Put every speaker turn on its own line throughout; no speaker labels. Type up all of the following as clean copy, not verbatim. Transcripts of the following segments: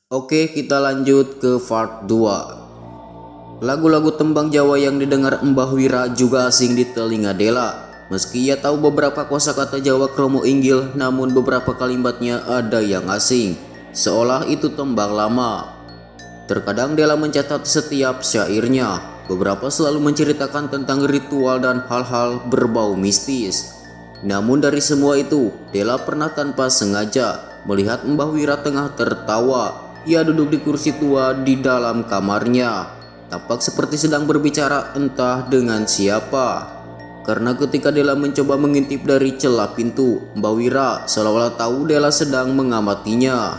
Oke, kita lanjut ke part 2. Lagu-lagu tembang Jawa yang didengar Mbah Wira juga asing di telinga Dela. Meski ia tahu beberapa kosakata Jawa kromo inggil, namun beberapa kalimatnya ada yang asing, seolah itu tembang lama. Terkadang Dela mencatat setiap syairnya. Beberapa selalu menceritakan tentang ritual dan hal-hal berbau mistis. Namun dari semua itu, Dela pernah tanpa sengaja melihat Mbah Wira tengah tertawa. Ia duduk di kursi tua di dalam kamarnya, tampak seperti sedang berbicara entah dengan siapa. Karena ketika Dela mencoba mengintip dari celah pintu, Mbah Wira seolah-olah tahu Dela sedang mengamatinya.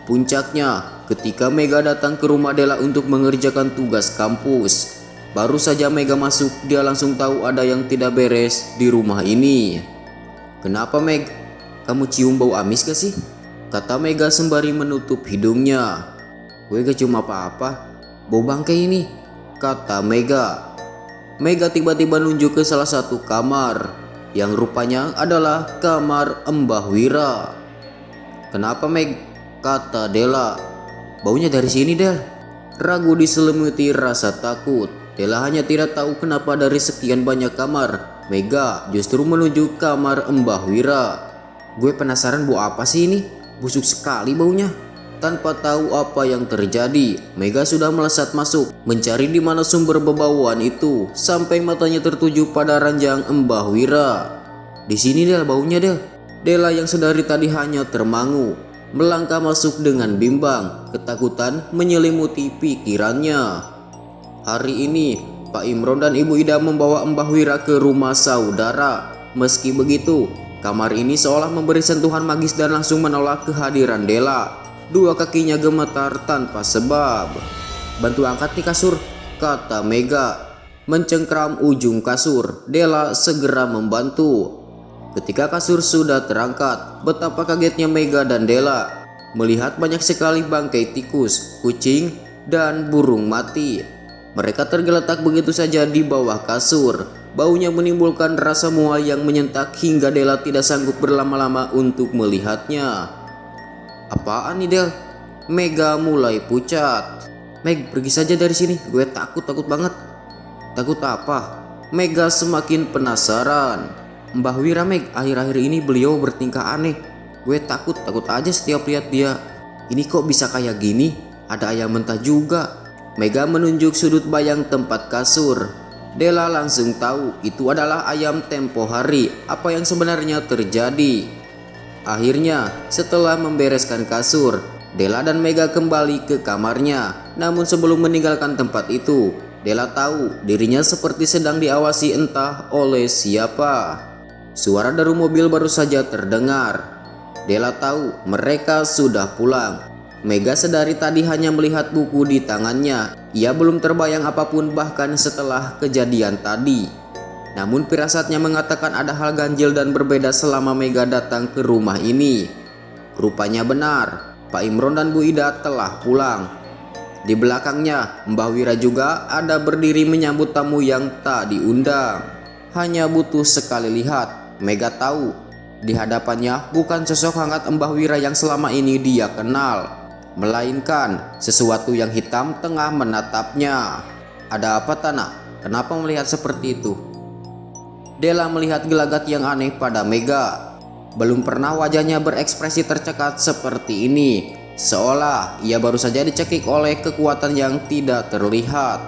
Puncaknya, ketika Mega datang ke rumah Dela untuk mengerjakan tugas kampus. Baru saja Mega masuk, dia langsung tahu ada yang tidak beres di rumah ini. "Kenapa, Meg? Kamu cium bau amis gak sih?" kata Mega sembari menutup hidungnya. "Gue gak cium apa-apa, bau bangkai ini," kata Mega. Mega tiba-tiba nunjuk ke salah satu kamar, yang rupanya adalah kamar Mbah Wira. "Kenapa, Meg?" kata Dela. "Baunya dari sini, Del." Ragu diselimuti rasa takut. Dela hanya tidak tahu kenapa dari sekian banyak kamar, Mega justru menuju kamar Mbah Wira. "Gue penasaran bau apa sih ini? Busuk sekali baunya." Tanpa tahu apa yang terjadi, Mega sudah melesat masuk, mencari di mana sumber bebauan itu, sampai matanya tertuju pada ranjang Mbah Wira. "Di sini, Del, baunya, Del." Dela yang sedari tadi hanya termangu, melangkah masuk dengan bimbang. Ketakutan menyelimuti pikirannya. Hari ini, Pak Imron dan Ibu Ida membawa Mbah Wira ke rumah saudara. Meski begitu, kamar ini seolah memberi sentuhan magis dan langsung menolak kehadiran Dela. Dua kakinya gemetar tanpa sebab. "Bantu angkat nih kasur," kata Mega. Mencengkram ujung kasur, Dela segera membantu. Ketika kasur sudah terangkat, betapa kagetnya Mega dan Dela melihat banyak sekali bangkai tikus, kucing, dan burung mati. Mereka tergeletak begitu saja di bawah kasur. Baunya menimbulkan rasa mual yang menyentak hingga Dela tidak sanggup berlama-lama untuk melihatnya. "Apaan nih, Del?" Mega mulai pucat. "Meg, pergi saja dari sini. Gue takut banget." "Takut apa?" Mega semakin penasaran. "Mbah Wira, Meg, akhir-akhir ini beliau bertingkah aneh. Gue takut aja setiap lihat dia. Ini kok bisa kayak gini? Ada ayam mentah juga." Mega menunjuk sudut bayang tempat kasur. Dela langsung tahu itu adalah ayam tempo hari. Apa yang sebenarnya terjadi? Akhirnya, setelah membereskan kasur, Dela dan Mega kembali ke kamarnya. Namun sebelum meninggalkan tempat itu, Dela tahu dirinya seperti sedang diawasi entah oleh siapa. Suara dari mobil baru saja terdengar. Dela tahu mereka sudah pulang. Mega sedari tadi hanya melihat buku di tangannya. Ia belum terbayang apapun bahkan setelah kejadian tadi. Namun firasatnya mengatakan ada hal ganjil dan berbeda selama Mega datang ke rumah ini. Rupanya benar, Pak Imron dan Bu Ida telah pulang. Di belakangnya, Mbah Wira juga ada berdiri menyambut tamu yang tak diundang. Hanya butuh sekali lihat, Mega tahu di hadapannya bukan sosok hangat Mbah Wira yang selama ini dia kenal, melainkan sesuatu yang hitam tengah menatapnya. "Ada apa, Tanah? Kenapa melihat seperti itu?" Dela melihat gelagat yang aneh pada Mega. Belum pernah wajahnya berekspresi tercekat seperti ini, seolah ia baru saja dicekik oleh kekuatan yang tidak terlihat.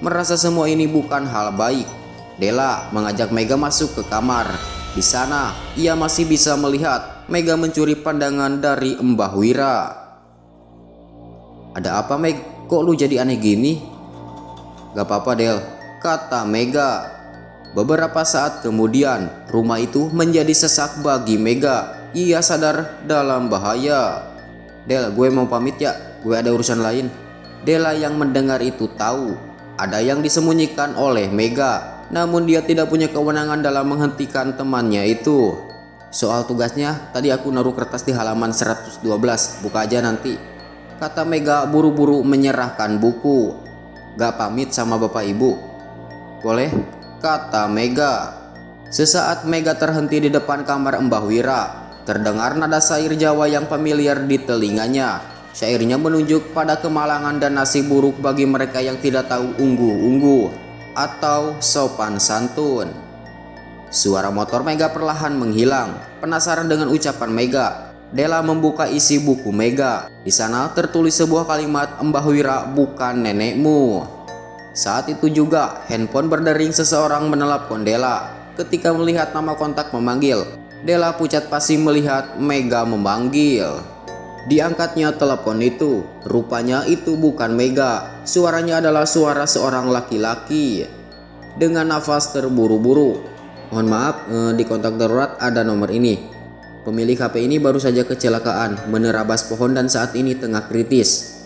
Merasa semua ini bukan hal baik, Dela mengajak Mega masuk ke kamar. Di sana, ia masih bisa melihat Mega mencuri pandangan dari Mbah Wira. "Ada apa, Meg? Kok lu jadi aneh gini?" "Gak apa-apa, Del," kata Mega. Beberapa saat kemudian, rumah itu menjadi sesak bagi Mega. Ia sadar dalam bahaya. "Del, gue mau pamit ya, gue ada urusan lain." Dela yang mendengar itu tahu ada yang disembunyikan oleh Mega, namun dia tidak punya kewenangan dalam menghentikan temannya itu. "Soal tugasnya, tadi aku naruh kertas di halaman 112, buka aja nanti," kata Mega buru-buru menyerahkan buku. "Gak pamit sama bapak ibu?" "Boleh," kata Mega. Sesaat Mega terhenti di depan kamar Mbah Wira. Terdengar nada syair Jawa yang familiar di telinganya. Syairnya menunjuk pada kemalangan dan nasib buruk bagi mereka yang tidak tahu unggu-unggu atau sopan santun. Suara motor Mega perlahan menghilang. Penasaran dengan ucapan Mega, Della membuka isi buku Mega. Di sana tertulis sebuah kalimat, "Mbah Wira bukan nenekmu." Saat itu juga handphone berdering, seseorang menelpon Della. Ketika melihat nama kontak memanggil, Della pucat pasi melihat Mega memanggil. Diangkatnya telepon itu. Rupanya itu bukan Mega. Suaranya adalah suara seorang laki-laki. Dengan nafas terburu-buru, "Mohon maaf, di kontak darurat ada nomor ini. Pemilik HP ini baru saja kecelakaan, menerabas pohon dan saat ini tengah kritis."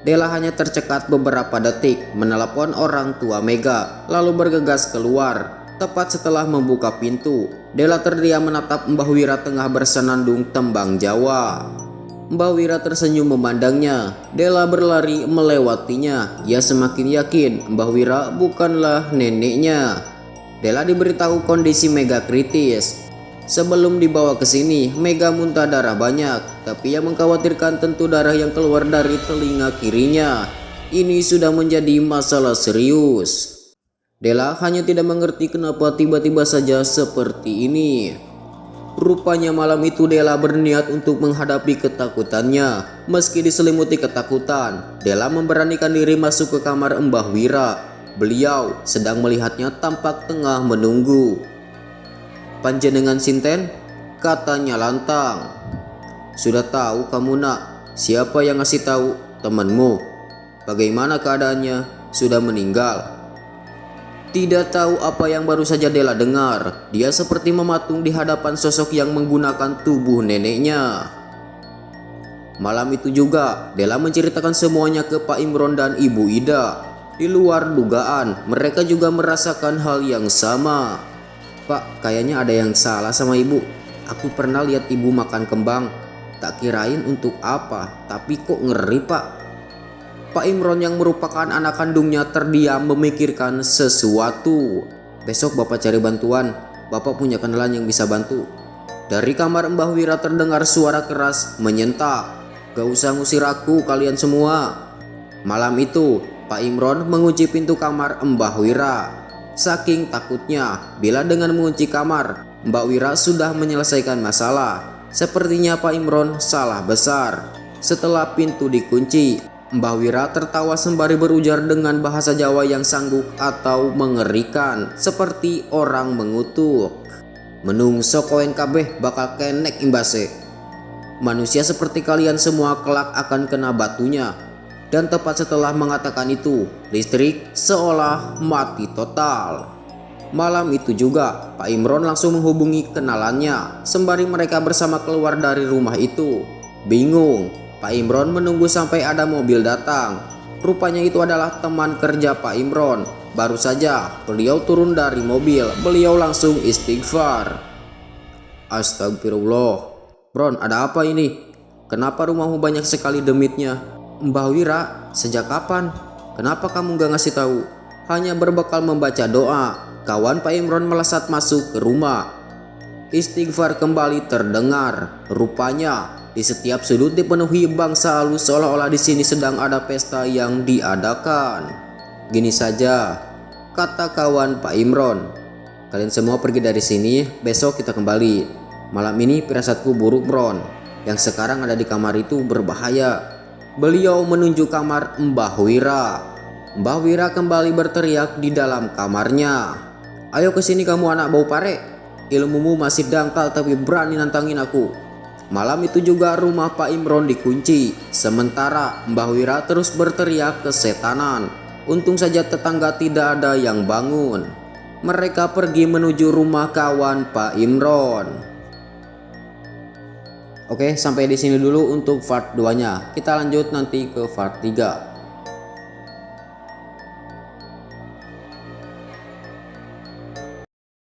Della hanya tercekat beberapa detik menelepon orang tua Mega, lalu bergegas keluar. Tepat setelah membuka pintu, Della terdiam menatap Mbah Wira tengah bersenandung tembang Jawa. Mbah Wira tersenyum memandangnya. Della berlari melewatinya. Ia semakin yakin Mbah Wira bukanlah neneknya. Della diberitahu kondisi Mega kritis. Sebelum dibawa ke sini, Mega muntah darah banyak, tapi yang mengkhawatirkan tentu darah yang keluar dari telinga kirinya. Ini sudah menjadi masalah serius. Della hanya tidak mengerti kenapa tiba-tiba saja seperti ini. Rupanya malam itu Della berniat untuk menghadapi ketakutannya. Meski diselimuti ketakutan, Della memberanikan diri masuk ke kamar Mbah Wira. Beliau sedang melihatnya tampak tengah menunggu. "Panjenengan sinten?" katanya lantang. "Sudah tahu kamu nak. Siapa yang ngasih tahu? Temanmu. Bagaimana keadaannya? Sudah meninggal?" Tidak tahu apa yang baru saja Della dengar. Dia seperti mematung di hadapan sosok yang menggunakan tubuh neneknya. Malam itu juga Della menceritakan semuanya ke Pak Imron dan Ibu Ida. Di luar dugaan, mereka juga merasakan hal yang sama. "Pak, kayaknya ada yang salah sama ibu. Aku pernah lihat ibu makan kembang. Tak kirain untuk apa, tapi kok ngeri, Pak." Pak Imron yang merupakan anak kandungnya terdiam memikirkan sesuatu. "Besok Bapak cari bantuan. Bapak punya kenalan yang bisa bantu." Dari kamar Mbah Wira terdengar suara keras menyentak, "Gak usah ngusir aku kalian semua." Malam itu Pak Imron mengunci pintu kamar Mbah Wira. Saking takutnya bila dengan mengunci kamar, Mbak Wira sudah menyelesaikan masalah. Sepertinya Pak Imron salah besar. Setelah pintu dikunci, Mbah Wira tertawa sembari berujar dengan bahasa Jawa yang sanggup atau mengerikan, seperti orang mengutuk. "Menungso koen kabeh bakal kenek imbase. Manusia seperti kalian semua kelak akan kena batunya." Dan tepat setelah mengatakan itu, listrik seolah mati total. Malam itu juga Pak Imron langsung menghubungi kenalannya, sembari mereka bersama keluar dari rumah itu. Bingung, Pak Imron menunggu sampai ada mobil datang. Rupanya itu adalah teman kerja Pak Imron. Baru saja beliau turun dari mobil, beliau langsung istighfar. "Astagfirullah. Bron, ada apa ini? Kenapa rumahmu banyak sekali demitnya?" "Mbah Wira, sejak kapan? Kenapa kamu gak ngasih tahu?" Hanya berbekal membaca doa, kawan Pak Imron melesat masuk ke rumah. Istighfar kembali terdengar. Rupanya di setiap sudut dipenuhi bangsa halus, seolah-olah di sini sedang ada pesta yang diadakan. "Gini saja," kata kawan Pak Imron. "Kalian semua pergi dari sini, besok kita kembali. Malam ini firasatku buruk, Bron. Yang sekarang ada di kamar itu berbahaya." Beliau menunjuk kamar Mbah Wira. Mbah Wira kembali berteriak di dalam kamarnya. "Ayo kesini kamu anak bau pare. Ilmumu masih dangkal tapi berani nantangin aku." Malam itu juga rumah Pak Imron dikunci. Sementara Mbah Wira terus berteriak kesetanan. Untung saja tetangga tidak ada yang bangun. Mereka pergi menuju rumah kawan Pak Imron. Oke, sampai di sini dulu untuk part 2-nya. Kita lanjut nanti ke part 3.